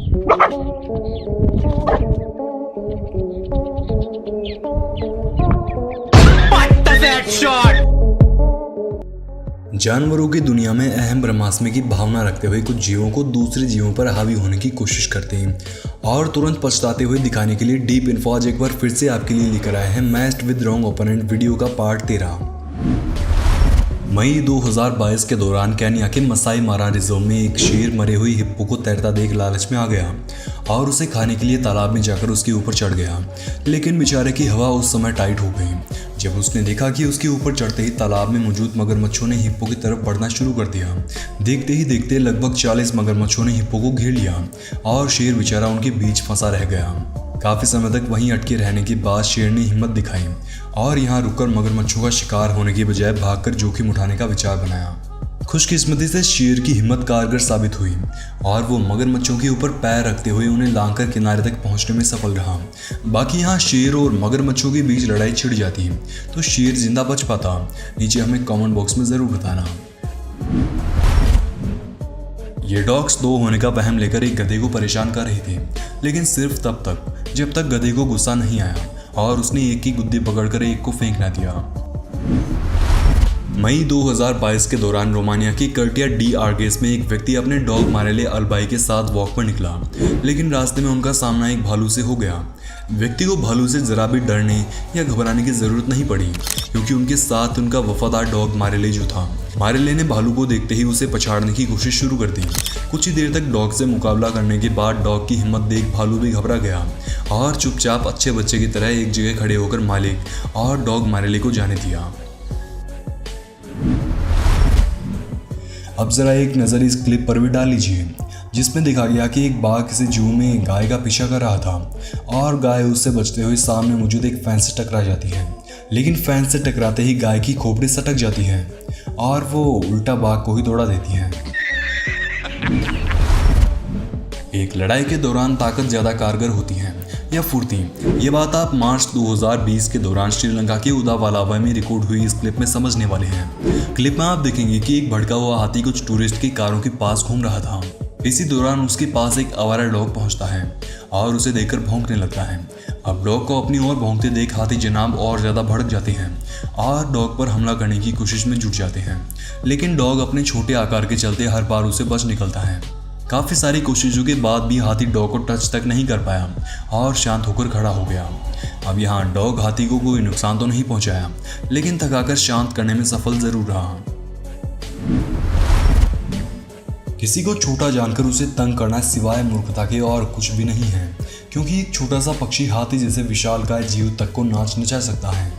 जानवरों की दुनिया में अहम ब्रह्मास्मि की भावना रखते हुए कुछ जीवों को दूसरे जीवों पर हावी होने की कोशिश करते हैं और तुरंत पछताते हुए दिखाने के लिए डीप इन्फो आज एक बार फिर से आपके लिए लेकर आए हैं matched with wrong opponent video का पार्ट 13। मई 2022 के दौरान केन्या के मसाई मारा रिजर्व में एक शेर मरे हुए हिप्पो को तैरता देख लालच में आ गया और उसे खाने के लिए तालाब में जाकर उसके ऊपर चढ़ गया। लेकिन बेचारे की हवा उस समय टाइट हो गई। जब उसने देखा कि उसके ऊपर चढ़ते ही तालाब में मौजूद मगरमच्छों ने हिप्पो की तरफ बढ़ना शुरू कर दिया। देखते ही देखते लगभग 40 मगरमच्छों ने हिप्पो को घेर लिया और शेर बेचारा उनके बीच फंसा रह गया। काफी समय तक वहीं अटके रहने के बाद शेर ने हिम्मत दिखाई और यहाँ रुककर मगरमच्छों का शिकार होने की बजाय भागकर जोखिम उठाने का विचार बनाया। खुशकिस्मती से शेर की हिम्मत कारगर साबित हुई और वो मगरमच्छों के ऊपर पैर रखते हुए उन्हें लांघकर किनारे तक पहुंचने में सफल रहा। बाकी यहाँ शेर और मगरमच्छों के बीच लड़ाई छिड़ जाती है तो शेर जिंदा बच पाता, नीचे हमें कमेंट बॉक्स में जरूर बताना। ये डॉग्स दो होने का वहम लेकर एक गधे को परेशान कर रहे थे, लेकिन सिर्फ तब तक जब तक गधे को गुस्सा नहीं आया और उसने एक की गुद्दी पकड़कर एक को फेंक न दिया। मई 2022 के दौरान रोमानिया की कर्टिया डी आर्गेस में एक व्यक्ति अपने डॉग मारेले अल्बाई के साथ वॉक पर निकला, लेकिन रास्ते में उनका सामना एक भालू से हो गया। व्यक्ति को भालू से जरा भी डरने या घबराने की जरूरत नहीं पड़ी क्योंकि उनके साथ उनका वफादार डॉग मारेले जो था। मारेले ने भालू को देखते ही उसे पछाड़ने की कोशिश शुरू कर दी। कुछ ही देर तक डॉग से मुकाबला करने के बाद डॉग की हिम्मत देख भालू भी घबरा गया और चुपचाप अच्छे बच्चे की तरह एक जगह खड़े होकर मालिक और डॉग मारेले को जाने दिया। अब जरा एक नज़र इस क्लिप पर भी डाल लीजिए जिसमें दिखा गया कि एक बाघ किसी जू में गाय का पीछा कर रहा था और गाय उससे बचते हुए सामने मौजूद एक फैंस से टकरा जाती है। लेकिन फैंस से टकराते ही गाय की खोपड़ी सटक जाती है और वो उल्टा बाघ को ही दौड़ा देती है। एक लड़ाई के दौरान ताकत ज़्यादा कारगर होती है या फुर्ती, ये बात आप मार्च 2020 के दौरान श्रीलंका के उदावालावा में रिकॉर्ड हुई इस क्लिप में समझने वाले हैं। क्लिप में आप देखेंगे कि एक भड़का हुआ हाथी कुछ टूरिस्ट की कारों के पास घूम रहा था। इसी दौरान उसके पास एक आवारा डॉग पहुंचता है और उसे देखकर भौंकने लगता है। अब डॉग को अपनी ओर भौंकते देख हाथी जनाब और ज़्यादा भड़क जाते हैं और डॉग पर हमला करने की कोशिश में जुट जाते हैं, लेकिन डॉग अपने छोटे आकार के चलते हर बार उसे बच निकलता है। काफ़ी सारी कोशिशों के बाद भी हाथी डॉग को टच तक नहीं कर पाया और शांत होकर खड़ा हो गया। अब यहाँ डॉग हाथी को कोई नुकसान तो नहीं पहुंचाया, लेकिन थकाकर शांत करने में सफल जरूर रहा। किसी को छोटा जानकर उसे तंग करना सिवाय मूर्खता के और कुछ भी नहीं है, क्योंकि एक छोटा सा पक्षी हाथी जैसे विशालकाय जीव तक को नाच नचा सकता है।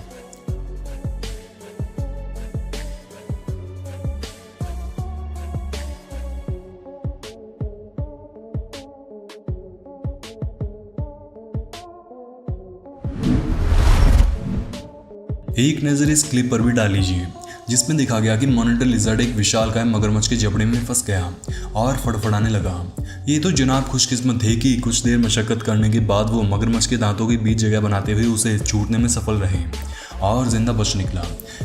एक नज़र इस क्लिप पर भी डाल लीजिए जिसमें दिखा गया कि मॉनिटर लिजर्ड एक विशालकाय मगरमच्छ के जबड़े में फंस गया और फड़फड़ाने लगा। ये तो जनाब खुशकिस्मत थे कि कुछ देर मशक्कत करने के बाद वो मगरमच्छ के दांतों के बीच जगह बनाते हुए उसे छूटने में सफल रहे और जिंदा बच निकला।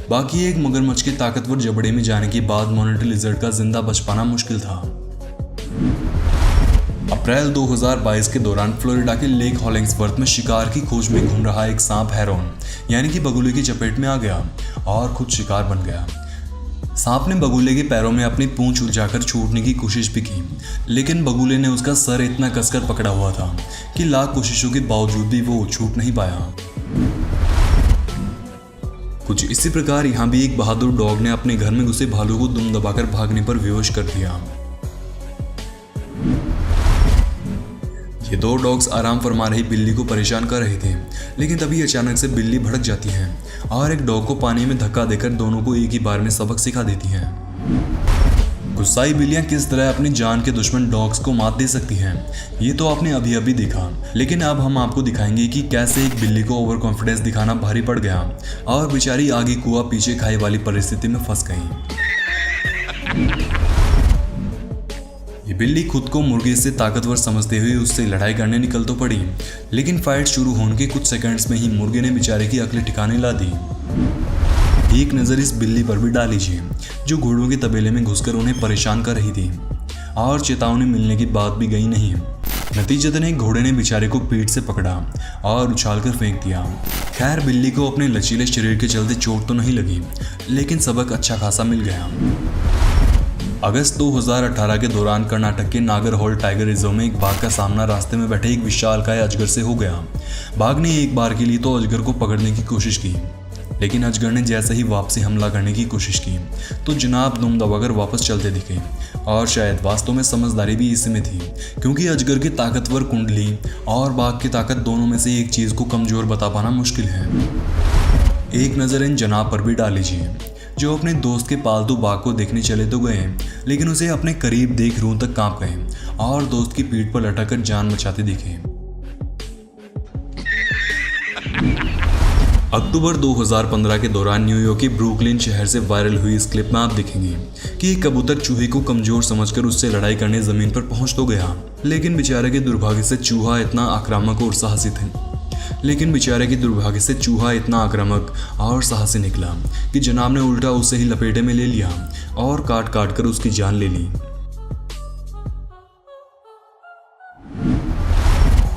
बाकी एक मगरमच्छ के ताकतवर जबड़े में जाने के बाद मॉनिटर लिजर्ड का जिंदा बच पाना मुश्किल था। अप्रैल 2022 के दौरान फ्लोरिडा के लेक हॉलिंग्सवर्थ में शिकार की खोज में घूम रहा एक सांप हेरोन यानी कि बगुले की चपेट में आ गया और खुद शिकार बन गया। सांप ने बगुले के पैरों में अपनी पूंछ उलझाकर छूटने की कोशिश भी की, लेकिन बगुले ने उसका सर इतना कसकर पकड़ा हुआ था कि लाख कोशिशों के बावजूद भी वो छूट नहीं पाया। कुछ इसी प्रकार यहाँ भी एक बहादुर डॉग ने अपने घर में घुसे भालू को दुम दबाकर भागने पर बेहोश कर दिया। ये दो डॉग्स आराम फरमा रही बिल्ली को परेशान कर रहे थे, लेकिन तभी अचानक से बिल्ली भड़क जाती है और एक डॉग को पानी में धक्का देकर दोनों को एक ही बार में सबक सिखा देती हैं। गुस्साई बिल्लियां किस तरह अपनी जान के दुश्मन डॉग्स को मात दे सकती हैं, ये तो आपने अभी अभी देखा, लेकिन अब हम आपको दिखाएंगे कि कैसे एक बिल्ली को ओवर कॉन्फिडेंस दिखाना भारी पड़ गया और बेचारी आगे कुआ पीछे खाई वाली परिस्थिति में फंस गई। ये बिल्ली खुद को मुर्गे से ताकतवर समझते हुए उससे लड़ाई करने निकल तो पड़ी, लेकिन फाइट शुरू होने के कुछ सेकंड्स में ही मुर्गे ने बेचारे की अकल ठिकाने ला दी। एक नज़र इस बिल्ली पर भी डाल लीजिए जो घोड़ों के तबेले में घुसकर उन्हें परेशान कर रही थी और चेतावनी मिलने के बाद भी गई नहीं। नतीजतन एक घोड़े ने बेचारे को पीठ से पकड़ा और उछालकर फेंक दिया। खैर बिल्ली को अपने लचीले शरीर के चलते चोट तो नहीं लगी, लेकिन सबक अच्छा खासा मिल गया। अगस्त 2018 के दौरान कर्नाटक के नागरहोल टाइगर रिजर्व में एक बाघ का सामना रास्ते में बैठे एक विशालकाय अजगर से हो गया। बाघ ने एक बार के लिए तो अजगर को पकड़ने की कोशिश की, लेकिन अजगर ने जैसे ही वापसी हमला करने की कोशिश की तो जनाब दुम दबाकर वापस चलते दिखे। और शायद वास्तव में समझदारी भी इसी में थी, क्योंकि अजगर की ताकतवर कुंडली और बाघ की ताकत दोनों में से एक चीज को कमजोर बता पाना मुश्किल है। एक नजर इन जनाब पर भी डाल लीजिए, जो अपने दोस्त के पालतू बाघ को देखने चले तो गए, लेकिन उसे अपने करीब देख रूह तक कांप गए और दोस्त की पीठ पर लटक कर जान बचाते दिखे। अक्टूबर 2015 के दौरान न्यूयॉर्क के ब्रुकलिन शहर से वायरल हुई इस क्लिप में आप देखेंगे कि एक कबूतर चूहे को कमजोर समझकर उससे लड़ाई करने जमीन पर पहुंच तो गया, लेकिन बेचारे के दुर्भाग्य से चूहा इतना आक्रामक और साहसी निकला कि जनाब ने उल्टा उसे ही लपेटे में ले लिया और काट काट कर उसकी जान ले ली।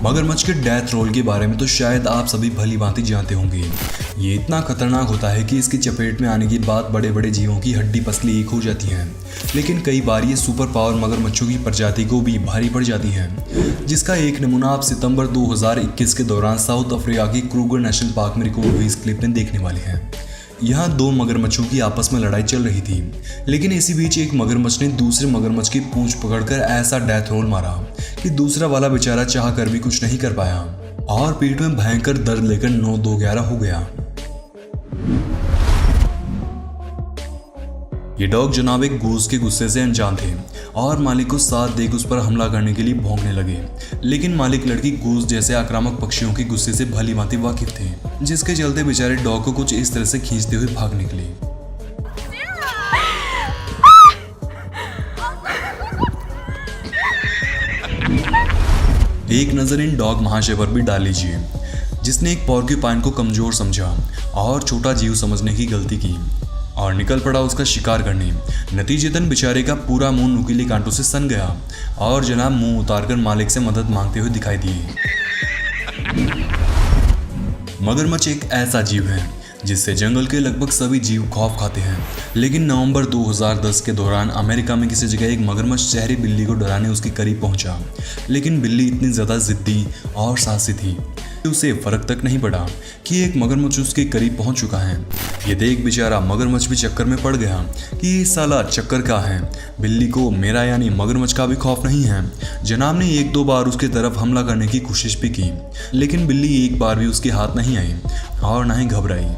मगरमच्छ के डेथ रोल के बारे में तो शायद आप सभी भली भांति जानते होंगे। ये इतना खतरनाक होता है कि इसकी चपेट में आने के बाद बड़े बड़े जीवों की हड्डी पसली एक हो जाती है, लेकिन कई बार ये सुपर पावर मगरमच्छों की प्रजाति को भी भारी पड़ जाती है, जिसका एक नमूना आप सितंबर 2021 के दौरान साउथ अफ्रीका के क्रूगर नेशनल पार्क में रिकॉर्ड हुई इस क्लिप में देखने वाले हैं। यहाँ दो मगरमच्छों की आपस में लड़ाई चल रही थी, लेकिन इसी बीच एक मगरमच्छ ने दूसरे मगरमच्छ की पूंछ पकड़कर ऐसा डेथ रोल मारा कि दूसरा वाला बेचारा चाह कर भी कुछ नहीं कर पाया और पीठ में भयंकर दर्द लेकर 9-2-11 हो गया। ये डॉग जनाब एक गूस के गुस्से से अनजान थे और मालिक को साथ देख उस पर हमला करने के लिए भौंकने लगे, लेकिन मालिक लड़की गूस जैसे आक्रामक पक्षियों के गुस्से से भली भांति वाकिफ थे, जिसके चलते बेचारे डॉग को कुछ इस तरह से खींचते हुए भाग निकले। एक नजर इन डॉग महाशय पर भी डाल लीजिए, जिसने एक पोर्क्यूपाइन को कमजोर समझा और छोटा जीव समझने की गलती की और निकल पड़ा उसका शिकार करने। नतीजतन बेचारे का पूरा मुंह नुकीले कांटों से सन गया और जनाब मुंह उतारकर मालिक से मदद मांगते हुए दिखाई दिए। मगरमच्छ एक ऐसा जीव है जिससे जंगल के लगभग सभी जीव खौफ खाते हैं, लेकिन नवंबर 2010 के दौरान अमेरिका में किसी जगह एक मगरमच्छ शहरी बिल्ली को डराने उसके करीब पहुंचा, लेकिन बिल्ली इतनी ज़्यादा जिद्दी और साहसी थी कि उसे फर्क तक नहीं पड़ा कि एक मगरमच्छ उसके करीब पहुंच चुका है। ये देख बेचारा मगरमच्छ भी चक्कर में पड़ गया कि ये साला चक्कर का है, बिल्ली को मेरा यानी मगरमच्छ का भी खौफ नहीं है। जनाब ने 1-2 बार उसके तरफ हमला करने की कोशिश भी की, लेकिन बिल्ली एक बार भी उसके हाथ नहीं आई और ना ही घबराई।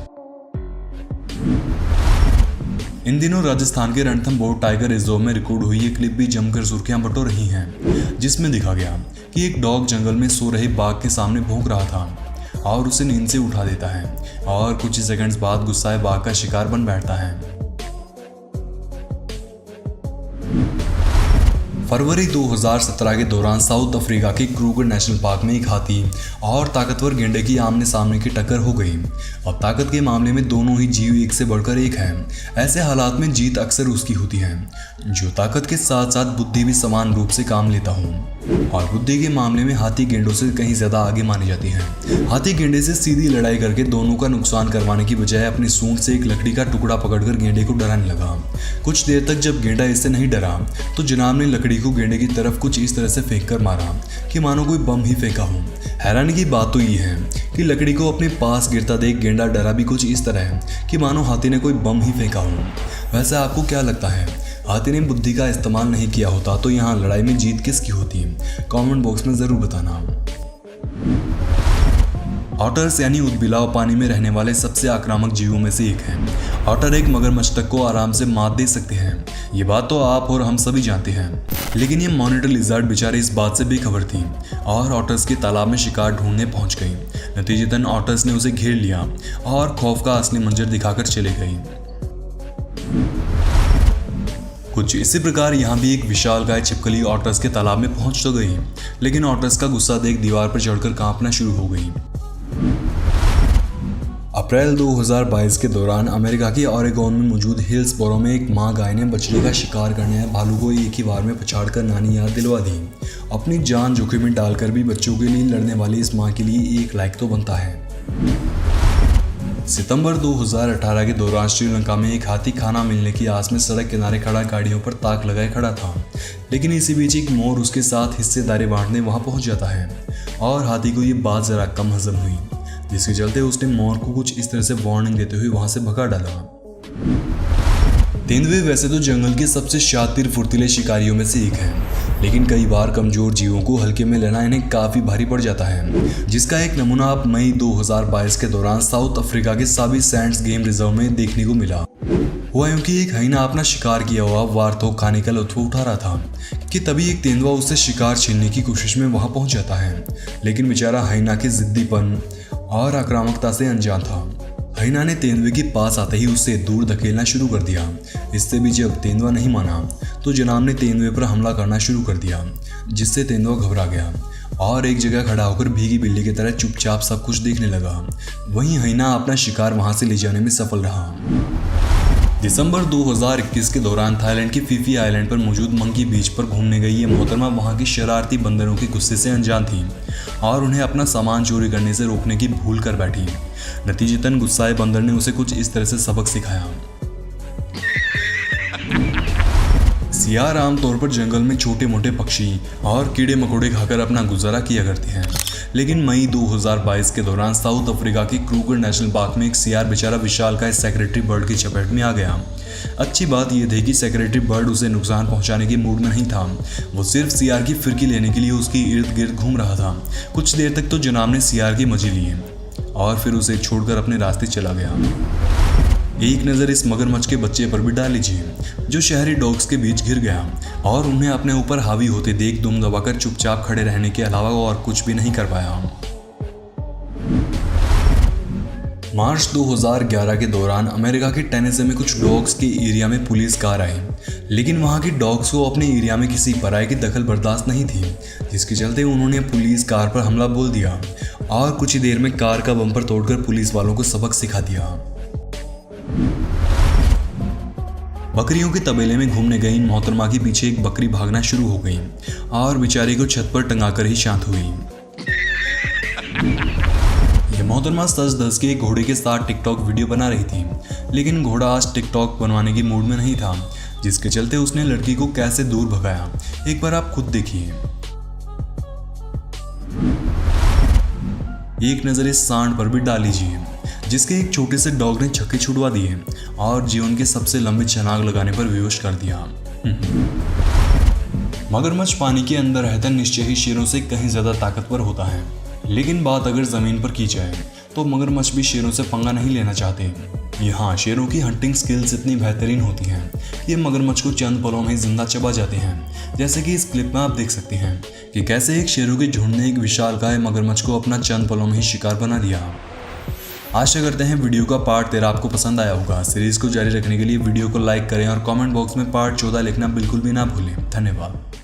इन दिनों राजस्थान के रणथंभौर टाइगर रिजर्व में रिकॉर्ड हुई ये क्लिप भी जमकर सुर्खियां बटोर रही हैं, जिसमें दिखा गया कि एक डॉग जंगल में सो रहे बाघ के सामने भौंक रहा था और उसे नींद से उठा देता है और कुछ ही सेकंड्स बाद गुस्साए बाघ का शिकार बन बैठता है। फरवरी 2017 के दौरान साउथ अफ्रीका के क्रूगर नेशनल पार्क में एक हाथी और ताकतवर गेंडे की आमने सामने की टक्कर हो गई। अब ताकत के मामले में दोनों ही जीव एक से बढ़कर एक हैं। ऐसे हालात में जीत अक्सर उसकी होती है जो ताकत के साथ साथ बुद्धि भी समान रूप से काम लेता हो, और बुद्धि के मामले में हाथी गेंडों से कहीं ज्यादा आगे मानी जाती है। हाथी गेंडे से सीधी लड़ाई करके दोनों का नुकसान करवाने की बजाय अपनी सूंड से एक लकड़ी का टुकड़ा पकड़कर गेंडे को डराने लगा। कुछ देर तक जब गेंडा इससे नहीं डरा तो जनाब ने लकड़ी को गेंडे की तरफ कुछ इस तरह से फेंक कर मारा कि मानो कोई बम ही फेंका हो। हैरानी की बात तो ये है कि लकड़ी को अपने पास गिरता देख गेंडा डरा भी कुछ इस तरह है कि मानो हाथी ने कोई बम ही फेंका हो। वैसे आपको क्या लगता है, हाथी ने बुद्धि का इस्तेमाल नहीं किया होता तो यहाँ लड़ाई में जीत किसकी होती? कमेंट बॉक्स में जरूर बताना। ऑटर्स यानी उदबिलाव पानी में रहने वाले सबसे आक्रामक जीवों में से एक है। ऑटर एक मगरमच्छ तक को आराम से मात दे सकते हैं, ये बात तो आप और हम सभी जानते हैं, लेकिन ये मॉनिटर लिजर्ड बेचारे इस बात से बेखबर थी और ऑटर्स के तालाब में शिकार ढूंढने पहुंच गई। नतीजतन ऑटर्स ने उसे घेर लिया और खौफ का असली मंजर दिखाकर चले गई। कुछ इसी प्रकार यहाँ भी एक विशाल गाय छिपकली ऑटर्स के तालाब में पहुंच तो गई, लेकिन ऑटर्स का गुस्सा देख दीवार पर चढ़कर कांपना शुरू हो गई। अप्रैल 2022 के दौरान अमेरिका के ओरेगोन में मौजूद हिल्सबोरो में एक मां गाय ने बछड़े का शिकार करने आए भालू को एक ही बार में पछाड़कर नानी याद दिलवा दी। अपनी जान जोखिम में डालकर भी बच्चों के लिए लड़ने वाली इस मां के लिए एक लाइक तो बनता है। सितंबर 2018 के दौरान श्रीलंका में एक हाथी खाना मिलने की आस में सड़क किनारे खड़ा गाड़ियों पर ताक लगाए खड़ा था, लेकिन इसी बीच एक मोर उसके साथ हिस्सेदारी बांटने वहां पहुंच जाता है और हाथी को ये बात जरा कम हजम हुई, जिसके चलते उसने मोर को कुछ इस तरह से वार्निंग देते हुए वहां से भगा डाला। तेंदुए वैसे तो जंगल के सबसे शातिर फुर्तीले शिकारियों में से एक हैं, लेकिन कई बार कमजोर जीवों को हल्के में लेना इन्हें काफी भारी पड़ जाता है, जिसका एक नमूना आप मई 2022 के दौरान साउथ अफ्रीका के साबी सैंड्स गेम रिजर्व में देखने को मिला। हुआ यूं कि एक हाइना अपना शिकार किया हुआ वारथोक खाने का लुत्फ उठा रहा था कि तभी एक तेंदुआ उससे शिकार छीनने की कोशिश में वहां पहुंच जाता है, लेकिन बेचारा हाइना के जिद्दीपन और आक्रामकता से अनजान था। हाइना ने तेंदुए के पास आते ही उससे दूर धकेलना शुरू कर दिया। इससे भी जब तेंदुआ नहीं माना तो जनाब ने तेंदुए पर हमला करना शुरू कर दिया, जिससे तेंदुआ घबरा गया और एक जगह खड़ा होकर भीगी बिल्ली की तरह चुपचाप सब कुछ देखने लगा। वहीं हाइना अपना शिकार वहां से ले जाने में सफल रहा। दिसंबर 2021 के दौरान थाईलैंड की फीफी आइलैंड पर मौजूद मंकी बीच पर घूमने गई ये मोहतरमा वहां की शरारती बंदरों के गुस्से से अनजान थी और उन्हें अपना सामान चोरी करने से रोकने की भूल कर बैठी। नतीजतन गुस्साए बंदर ने उसे कुछ इस तरह से सबक सिखाया। सियार आमतौर पर जंगल में छोटे मोटे पक्षी और कीड़े मकोड़े खाकर अपना गुजारा किया करते हैं, लेकिन मई 2022 के दौरान साउथ अफ्रीका के क्रूगर नेशनल पार्क में एक सियार बेचारा विशालकाय सेक्रेटरी बर्ड की चपेट में आ गया। अच्छी बात यह थी कि सेक्रेटरी बर्ड उसे नुकसान पहुंचाने के मूड में नहीं था, वो सिर्फ सियार की फिरकी लेने के लिए उसके इर्द गिर्द घूम रहा था। कुछ देर तक तो जनाब ने सियार के मजे लिए और फिर उसे छोड़कर अपने रास्ते चला गया। एक नज़र इस मगरमच्छ के बच्चे पर भी डाल लीजिए, जो शहरी डॉग्स के बीच घिर गया और उन्हें अपने ऊपर हावी होते देख दुम दबाकर चुपचाप खड़े रहने के अलावा और कुछ भी नहीं कर पाया। मार्च 2011 के दौरान अमेरिका के टेनेसी में कुछ डॉग्स के एरिया में पुलिस कार आई, लेकिन वहां के डॉग्स को अपने एरिया में किसी पराये की दखल बर्दाश्त नहीं थी, जिसके चलते उन्होंने पुलिस कार पर हमला बोल दिया और कुछ ही देर में कार का बम्पर तोड़कर पुलिस वालों को सबक सिखा दिया। बकरियों के तबेले में घूमने गई इन मोहतरमा के पीछे एक बकरी भागना शुरू हो गई और बेचारी को छत पर टंगाकर ही शांत हुई। यह मोहतरमा सज धज के एक घोड़े के साथ टिकटॉक वीडियो बना रही थी, लेकिन घोड़ा आज टिकटॉक बनवाने की मूड में नहीं था, जिसके चलते उसने लड़की को कैसे दूर भगाया एक बार आप खुद देखिए। एक नज़र इस सांड पर भी डाल लीजिए, जिसके एक छोटे से डॉग ने छक्के छुड़वा दिए और जीवन के सबसे लंबे छलांग लगाने पर बेहोश कर दिया। मगरमच्छ पानी के अंदर रहता निश्चय ही शेरों से कहीं ज्यादा ताकतवर होता है, लेकिन बात अगर जमीन पर की जाए तो मगरमच्छ भी शेरों से पंगा नहीं लेना चाहते। यहाँ शेरों की हंटिंग स्किल्स इतनी बेहतरीन होती हैं कि ये मगरमच्छ को चंद पलों में जिंदा चबा जाते हैं, जैसे कि इस क्लिप में आप देख सकते हैं कि कैसे एक शेरों के झुंड ने एक विशालकाय मगरमच्छ को अपना चंद पलों में ही शिकार बना दिया। आशा करते हैं वीडियो का पार्ट 13 आपको पसंद आया होगा। सीरीज को जारी रखने के लिए वीडियो को लाइक करें और कमेंट बॉक्स में पार्ट 14 लिखना बिल्कुल भी ना भूलें। धन्यवाद।